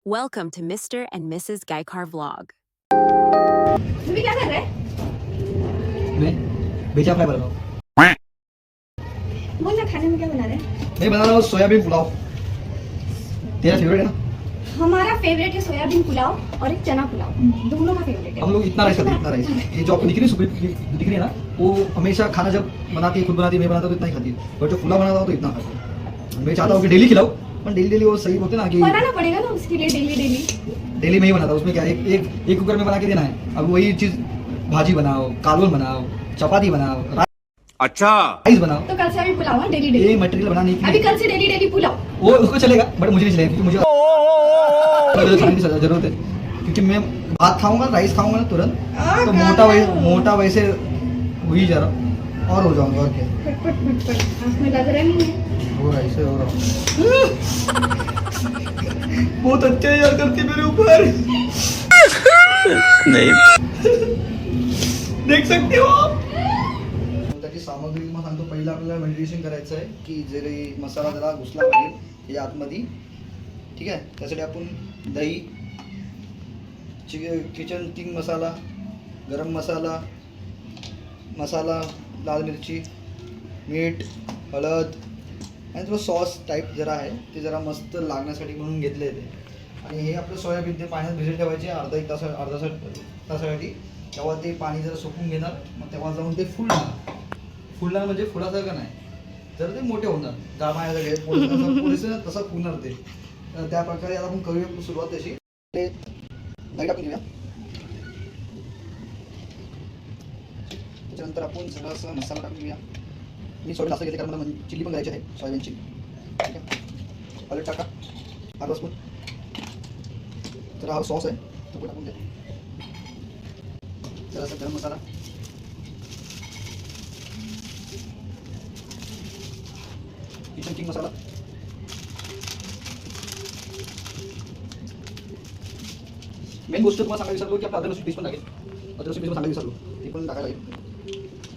Welcome to Mr. and Mrs. Gaikar vlog. तुम्ही क्या कर रहे हैं? मैं बेचा फ्राई बना रहा हूँ। बोल ना, खाने में क्या बना रहे हैं? मैं बना रहा हूँ सोयाबीन पुलाव। तेरा फेवरेट है ना? हमारा फेवरेट है सोयाबीन पुलाव और एक चना पुलाव, दोनों का फेवरेट है। हम लोग इतना राइस खाते हैं, इतना राइस। ये जो आपको दिख रही है दिख रही है ना, वो हमेशा खाना जब बनाती है, खुद बनाती है, मैं बनाता हूँ तो इतना ही खाती है। और जो पुलाव बनाता हूँ तो इतना खाती है। मैं चाहता हूँ कि डेली खिलाओ, पर डेली वो सही होते ना कि बनाना पड़ेगा ना उसके लिए डेली में ही बनाता हूँ। उसमें क्या एक कुकर में बना के देना है। अब वही चीज भाजी बनाओ, कालवन बनाओ, चपाती बनाओ, अच्छा राइस बनाओ। तो कल से अभी पुलाव है डेली ये मटेरियल बनाने के अभी लिए कल से डेली पुलाव। वो उसको चलेगा, बट मुझे नहीं चलेगा क्योंकि मुझे खाने की जरूरत है। क्योंकि मैं भात खाऊंगा, राइस खाऊंगा ना तुरंत, तो मोटा वैसे हो ही जा रहा और हो जाऊंगा। और क्या फटफट आँख में लग रहा नहीं है। हो रहा ऐसे हो रहा बहुत अच्छा यार करती मेरे ऊपर नहीं देख सकते हो आप। त्याची सामग्री मग सांगतो. पहिला आपल्याला मेडिटेशन करायचं आहे की जरी मसाला जरा घुसला पाहिजे या आतमध्ये. ठीक आहे, त्यासाठी आपण दही, किचन किंग मसाला, गरम मसाला, लाल मिरची, मीठ, हळद आणि थोडं सॉस टाईप जरा आहे ते जरा मस्त लागण्यासाठी म्हणून घेतलं आहे ते. आणि हे आपलं सोयाबीन ते पाण्यात भिजत ठेवायचे अर्धा तासासाठी. तेव्हा ते पाणी जरा सुकून घेणार, मग तेव्हा जाऊन ते फुलणार म्हणजे फुलासारखं नाही, तर ते मोठे होणार. जामायासारखे तसं फुलणार ते. त्या प्रकारे आता आपण करूया सुरुवात तशी. ते दही टाकून घेऊया. त्याच्यानंतर आपण जरासा मसाला टाकून घेऊया. मी सोयाबीन असं घेते कारण मला चिल्ली पण करायची आहे, सोयाबीन चिल्ली. ठीक आहे, हळद टाका अर्धा स्पून. तर हा सॉस आहे तो पण टाकून द्या. जरासा गरम मसाला, किचन किंग मसाला, मेन गोष्ट तुम्हाला सांगायला विसरलो की आपलं अदरक पीस पण टाकेल. अदरक पीस पण सांगायला विसरलो, ते पण टाकायला लागेल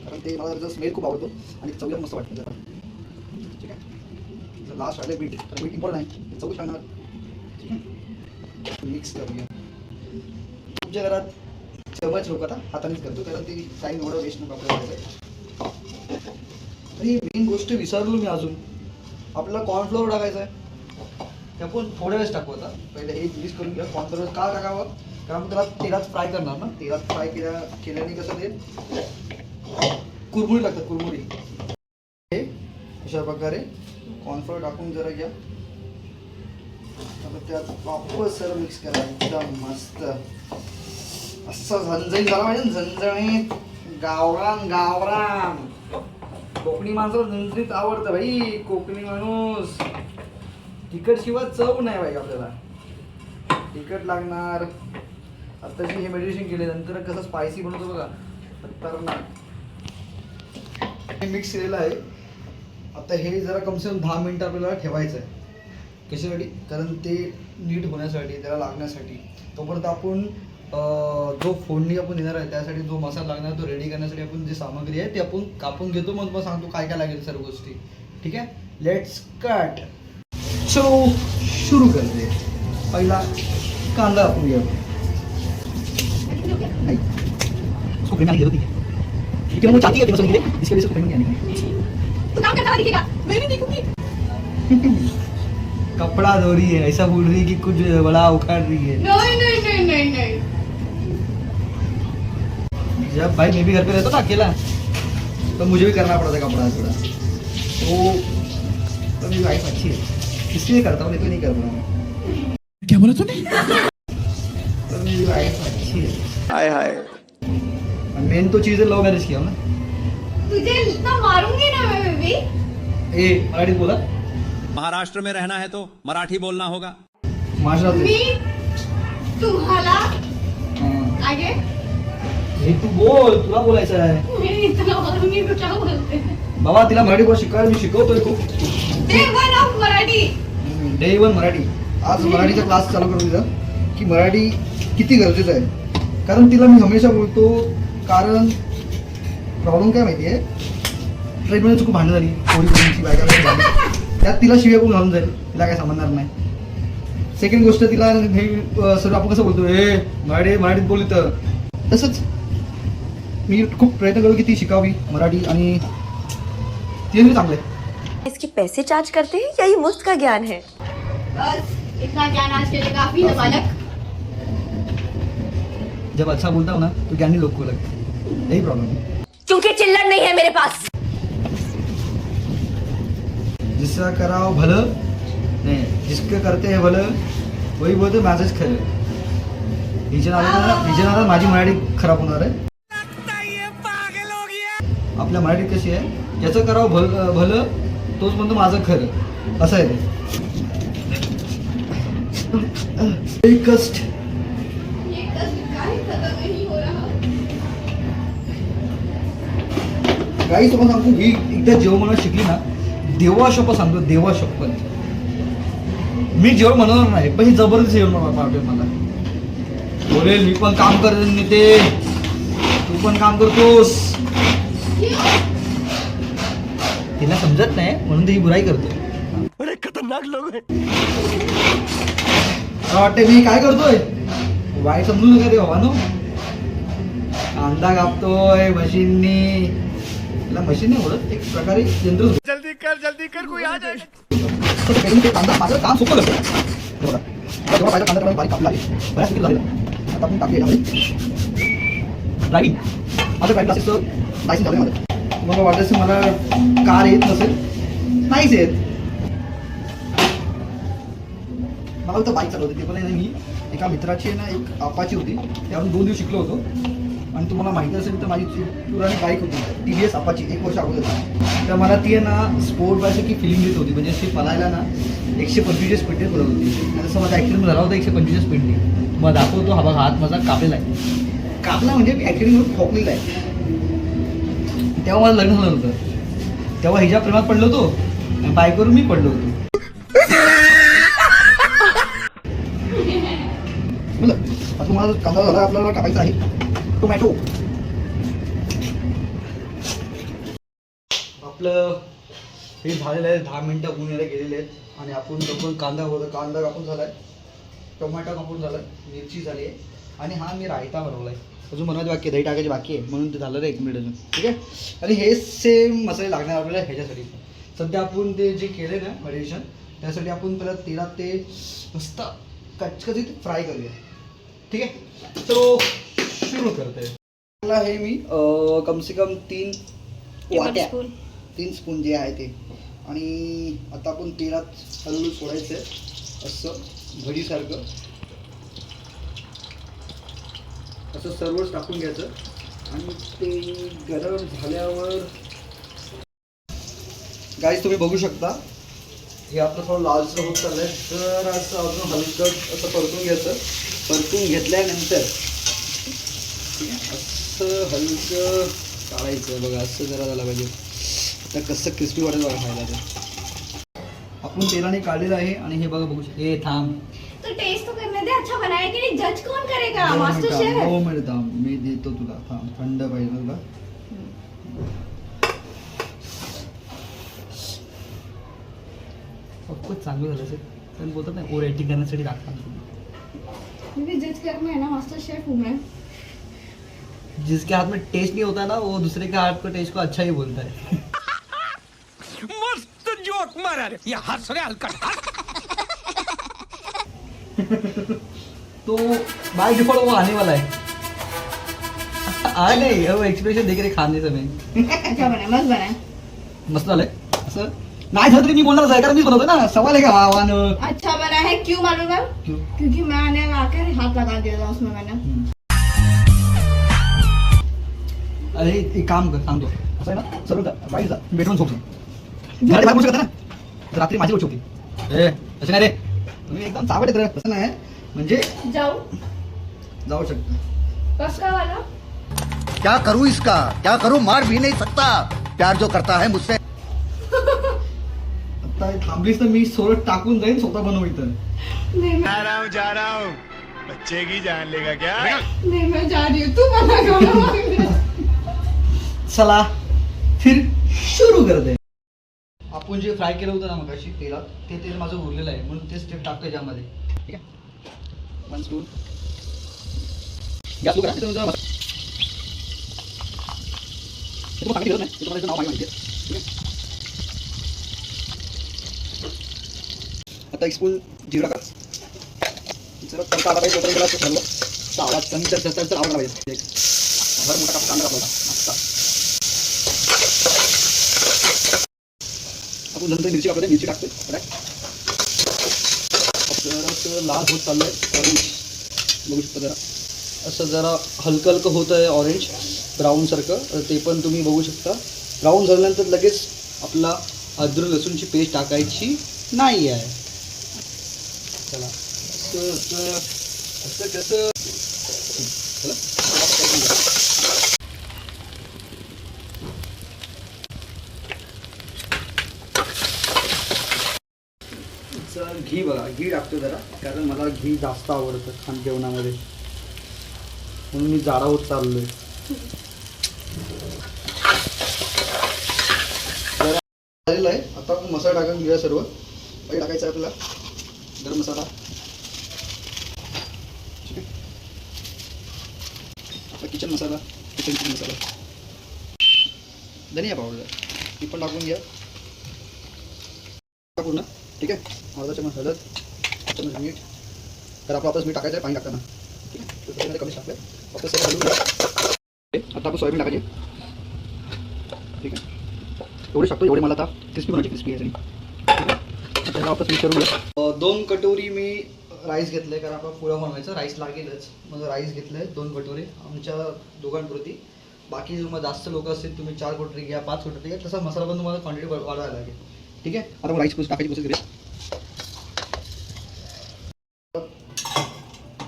कारण ते मला जर स्मेल खूप आवडतो आणि चवीला मस्त वाटतं जरा. ठीक आहे, जर लास्ट आले बीट, तर बीट इम्पॉर्टंट आहे, चव सांगणार. ठीक आहे, मिक्स करूया. तुमच्या घरात चमच लोक आता हातानेच करतो कारण ते टाईम एवढं वेस्ट नको आपल्याला करायचं. आणि मेन गोष्ट विसरलो मी अजून, आपल्याला कॉर्नफ्लोअर टाकायचं आहे. ते आपण थोड्या वेळेस टाकू. आता पहिले हे मिक्स करून घ्या. कॉर्नफ्लोअर का टाकावं, कारण त्याला तेलात फ्राय करणार ना. तेलात फ्राय केल्याने कसं ते कुरमुरी लागतात, कुरमुरी. हे अशा प्रकारे कॉर्नफ्लोअर टाकून जरा घ्या. आता त्यात वापस सर मिक्स करा एकदम मस्त. असं झणझणीत झाला पाहिजे, झणझणीत गावरान. कोकणी माणसाला झणझणीत आवडतं भाई. कोकणी माणूस तिखट शिवाय चव नाही भाई. आपल्याला तिखट लागणार. आताशी हे मेडिटेशन केले नंतर कसं स्पायसी बनवतो बघा, खतरनाक. हे मिक्स केलेलं आहे. आता हे जरा कमसे कम 10 मिनिटं आपल्याला ठेवायचं आहे. कशासाठी, कारण ते नीट होण्यासाठी, त्याला लागण्यासाठी. तोपर्यंत आपण जो फोडणी आपण देणार आहे त्यासाठी जो मसाला लागणार तो रेडी करण्यासाठी आपण जी सामग्री आहे ती आपण कापून घेतो. मग तुम्हाला सांगतो काय काय लागेल सर्व गोष्टी. ठीक आहे, लेट्स कट. चलो शुरू करते. पहिला कांदा आपण घेऊ. उसको प्रेम होती है क्योंकि वो चाहती है कि मैं सुन के इसके वजह से प्रेम नहीं आने. तो काम करता हुआ दिखेगा, मैं भी देखूंगी. कपड़ा धो रही है, ऐसा बोल रही है कि कुछ बड़ा उखाड़ रही है. नहीं. जब भाई मैं भी घर पे रहता था अकेला, तो मुझे भी करना पड़ता था कपड़ा थोड़ा. तो मेरी वाइफ अच्छी है इसलिए करता हूँ, नहीं तो नहीं करता हूँ. क्या बोला तूने? तो मेरी वाइफ अच्छी है. हाय हाय मेन तो चीज़ है लव मैरिज किया ना. तुझे इतना मारूंगी ना मैं भी. ए मराठीत बोला. महाराष्ट्र में रहना है तो मराठी बोलना होगा. महाराष्ट्रात मी तुम्हाला आगे हे तू बोल, तुला बोलायचं आहे. मैं इतना मारूंगी तो क्या बोलते हैं. बाबा तिला मराठी बोल शिकायला मी शिकवतोय खूप. Day one of Marathi. Day 1 Marathi. आज मराठीचा क्लास चालू करू तिचा की मराठी किती गरजेचं आहे. कारण तिला मी हमेशा बोलतो, कारण प्रॉब्लेम काय माहिती आहे, ट्रेनमध्ये चुकून भांडण झाली पोरी पोरींची बायका, त्यात तिला शिव्या कोण घालून जाईल, तिला काय समजणार नाही. सेकंड गोष्ट तिला सर आपण कसं बोलतो मराठीत बोलू तर तसंच मी खूप प्रयत्न करू की ती शिकावी मराठी आणि ती चांगलं आहे. इसके पैसे चार्ज करते हैं या ये मुफ्त का ज्ञान है? बस इतना ज्ञान आज के लिए काफी है बालक. जब अच्छा बोलता हूँ ना तो ज्ञानी लोग को लगता है, यही प्रॉब्लम है. क्योंकि चिल्लर नहीं है मेरे पास. जिसका कराव भलं नाही, जिसकं करते हे भलं वही बोलतो माझंच खरं. हिच्या नादात माझी मराठी खराब होणार आहे. आपल्या मराठीत कशी आहे, ज्याचं करावं भलं तोच म्हणतो माझं खरं, असं आहे ते. कष्ट ये कष्ट काहे खत्म नहीं हो रहा. काही तुम्हाला सांगतो ही एकदा जेव्हा मला शिकली ना, देवा शपथ सांगतो, देवा शपथ मी जेवण म्हणणार नाही, पण ही जबरदस्त जेवण पाठवेल मला. बोलेल मी पण काम करेन ते, तू पण काम करतोस. तिला समजत नाही म्हणून ती बुराई करतो. अरे खतरनाक लोग हैं. मला वाटते मी काय करतोय, वाईट समजू नका रे भावानो. कांदा कापतोय मशीननी, तिला मशीन नाही बोलत, एक प्रकारे यंत्र. जल्दी कर कोई आ जाए. ते कांदा माझं काम सोपं करतो. बघा जेव्हा पाहिजे कांदा बारीक कापला आहे, बऱ्याच किती झालेला. आता आपण टाकले राईट. माझं काय क्लासेसचं लायसन्स झालं माझं. तुम्हाला वाटत असेल मला कार येत नसेल, नाहीच येत. मला फक्त बाईक चालवते, ते पण आहे. मी एका मित्राची ना एक अपाची होती, त्यावरून 2 दिवस शिकलो होतो. आणि तुम्हाला माहिती असेल तर माझी पुराणी बाईक होती TVS अपाची, 1 वर्ष अगोदर. तर मला ती आहे ना स्पोर्ट बाईकची फिलिंग देत होती. म्हणजे अशी पळायला ना 125 स्पीडने पळत होती. आणि जसं माझा ॲक्सिडेंट झाला होता 125 स्पीडने. मग दाखवतो हा बघा, हात माझा कापलेला आहे. कापला म्हणजे मी ॲक्सिडेंटवर ठोकलेला आहे. तेव्हा मला लग्न झालं होतं, तेव्हा हिच्या प्रेमात पडलो होतो आणि बाईकवरून मी पडलो होतो. बोला आता तुम्हाला कांदा झाला, आपल्याला टाकायचा आहे टोमॅटो. आपलं हे झालेलं आहे, 10 मिनटं होऊन यायला गेलेले आहेत. आणि आपण कांदा कापून झाला आहे, टोमॅटो कापून झाला आहे, मिरची झाली आहे. आणि हा मी रायता बनवला आहे. अजून बनवायचं बाकी आहे, दही टाकायची बाकी आहे, म्हणून ते झालं आहे 1 मिनिट अजून. ठीक आहे. आणि हे सेम मसाले लागणार आपल्याला ह्याच्यासाठी. सध्या आपण ते जे केले ना मॅरिनेशन, त्यासाठी आपण पहिला तेलात ते मस्त कचकचीत फ्राय करूया. ठीक आहे. तर सुरू करते. मला हे मी कम से कम 3 वाट्या, 3 स्पून जे आहे ते. आणि आता आपण तेलात हलवून सोडायचं आहे असं भजीसारखं. असं सर्वच टाकून घ्यायचं. आणि ते गरम झाल्यावर गाईस तुम्ही बघू शकता, हे आपलं थोडं लालसर होत चाललंय. तर असं अजून हलकं असं परतून घ्यायचं. परतून घेतल्यानंतर असं हलकं काढायचं. बघा असं जरा झालं पाहिजे. तर कसं क्रिस्पी वाटेल बघा खायला. ते आपण तेलाने काढलेलं आहे. आणि हे बघा बघू शकता. हे थांब, तो टेस्ट तो करने दे, अच्छा बनाया कि नहीं, जज कौन करेगा, मास्टर शेफ है. 2 मिनिट थांब, मी देतो तुला. थांब, थंड पाहिजे तुला. खूपच चांगलं झालं असेल, पण बोलतात ना ओव्हर ॲक्टिंग करण्यासाठी लागतात. मुझे जज करना है ना, मास्टर शेफ हूँ मैं. जिसके हाथ में टेस्ट नहीं होता ना, वो दूसरे के हाथ को टेस्ट को अच्छा ही बोलता है. मस्त जोक मारा रे. ये हंस रे हल्का. तो बाय डिफॉल्ट वो आने वाला है. आ नहीं, वो एक्सप्रेशन देख रहे खाने समय. अच्छा बना, मस्त बना. मस्त झालंय. असं नाही झालं तरी मी बोलणारच आहे, कारण मीच बनवतो ना. सवाल आहे का आव्हान. अच्छा बना है, क्यों मालूम है? क्यों? क्योंकि मैंने आकर हाथ लगा दिया था उसमें मैंने. अरे एक काम कर, सांगतो असं आहे ना, सर्व बाईक बेडरूम झोपतो. घरात बाहेर बोलू शकता ना, तर रात्री माझी गोष्ट होती. असं नाही रे, तुम्ही एकदम चावट येत रे. तसं नाही, म्हणजे जाऊ शकता. बस का वाला. क्या करूं इसका, क्या करूं, मार भी नहीं सकता, प्यार जो करता है मुझसे. आता थांबलीस तर मी सोडत टाकून जाईन, स्वतः बनवू इथं. नहीं जा रहा हूँ. बच्चे की जान लेगा क्या. नहीं मैं जा रही हूँ, तू बना खाना. चला फिर शुरू करते. आपण जे फ्राय केलं होतं ना मगाशी तेलात, ते तेल माझं उरलेलं आहे म्हणून तेच तेल टाकतो याच्यामध्ये. ठीक आहे, 1 स्पून गॅस लो करा. तुम्हाला सांगितलं नाही, तुम्हाला नाव माहिती आहे. ठीक आहे, आता 1 स्पून जिरा टाका. जरा तडका आला पाहिजे तोपर्यंत त्याला ठेवलं तर आवाज कमी तर आवाज पाहिजे. भर मोठा काप कांदा आपला मस्त. आपण नंतर मिरची वापरते, मिरची टाकतोय. जरा लाल होत चाललंय ऑरेंज, बघू शकता. जरा असं जरा हलकं हलकं होतं आहे ऑरेंज ब्राऊनसारखं, ते पण तुम्ही बघू शकता. ब्राऊन झाल्यानंतर लगेच आपला अद्रक लसूणची पेस्ट टाकायची नाही आहे. चला असं कसं चला घी बघा, घी टाकतो जरा, कारण मला घी जास्त आवडतं जेवणामध्ये, म्हणून मी जाडा होत चाललोय. जरा झालेलं आहे. आता आपण मसाला टाकून घेऊया. सर्व काही टाकायचं आहे आपल्याला. गरम मसाला, ठीक आहे, आपला किचन मसाला, किचन मसाला, धनिया पावडर ती पण टाकून घ्या पूर्ण. ठीक आहे, अर्धा चमच हळद, चमच मीठ. तर आपलं वापस मीठ टाकायचं आहे पाणी टाकताना. ठीक आहे, तर त्याच्यामध्ये कमी टाकलं वापस सगळं हलवून घ्या. आता आपण सोयाबीन टाकायचे. ठीक आहे, एवढे टाकतो, एवढे मला आता क्रिस्पी बनायचे, क्रिस्पी यायचं. ठीक आहे, त्याला वापस मिक्स करून घ्या. 2 कटोरी मी राईस घेतलं आहे, कारण आपला पोळा बनवायचा, राईस लागेलच. मग राईस घेतलं आहे 2 कटोरी आमच्या दोघांपुरती. बाकी मग जास्त लोक असतील तुम्ही 4 कटोरी घ्या, 5 कटोरी घ्या, तसा मसाला पण तुम्हाला क्वांटिटी वाढवायला लागेल. ठीक आहे, आता मग राईस टाकायची प्रोसेस करूया.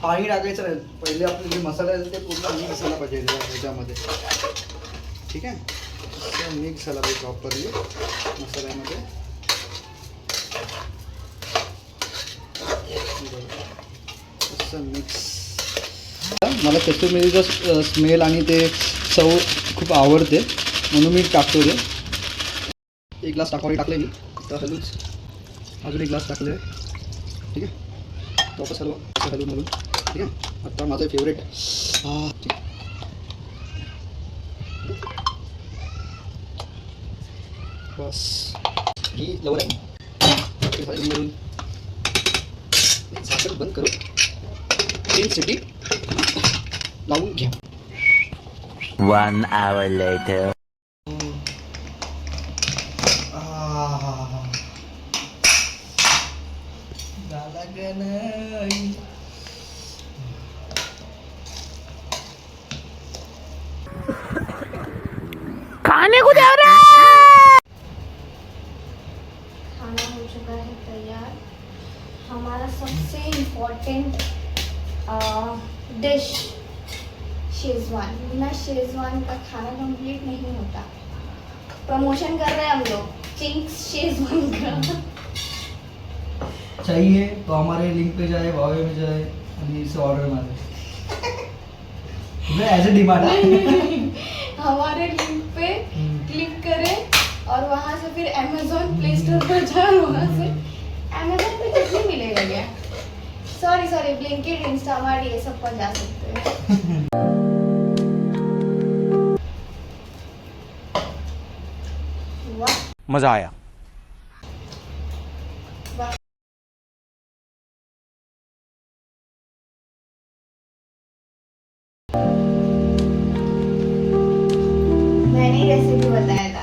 पाणी टाकायचं नाही, पहिले आपले जे मसाले आहेत ते पूर्ण मिक्स झाला पाहिजे त्याच्यामध्ये. ठीक आहे, असं मिक्स झाला पाहिजे प्रॉपरली मसाल्यामध्ये. असं मिक्स. मला कस्तुरी मेथीचा स्मेल आणि ते चव खूप आवडते म्हणून मी टाकतो ते. 1 ग्लास टाकले मी, तर हलूच अजून 1 ग्लास टाकले. ठीक आहे, वापस हलवा हलवून हलवून. ठीक आहे, आता माझं फेवरेट ठीक. बस ही लवकर आहे. झाकण बंद करू, 3 शिटी लावून घ्या. 1 hour later. खाने को दे रहा खाना हो चुका है तैयार. हमारा सबसे इम्पोर्टेंट डिश शेजवान. बिना शेजवान का खाना कंप्लीट नहीं होता. प्रमोशन कर रहे हैं हम लोग चिंग्स शेजवान का. चाहिए तो हमारे लिंक पे जाए, भावे में जाए और इसे ऑर्डर मारे. एज ए डिमांड हमारे लिंक पे क्लिक करें और वहाँ से फिर अमेज़ॉन प्ले स्टोर पर जाए और वहाँ से अमेज़ॉन पे कुछ नहीं मिलेगा क्या? सॉरी ब्लिंकिट, इंस्टामार्ट ये सब पर जा सकते हैं. वाह, मजा आया. मैंने रेसिपी बताया था.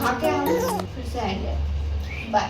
खा के हम फिर से आएंगे. बाय.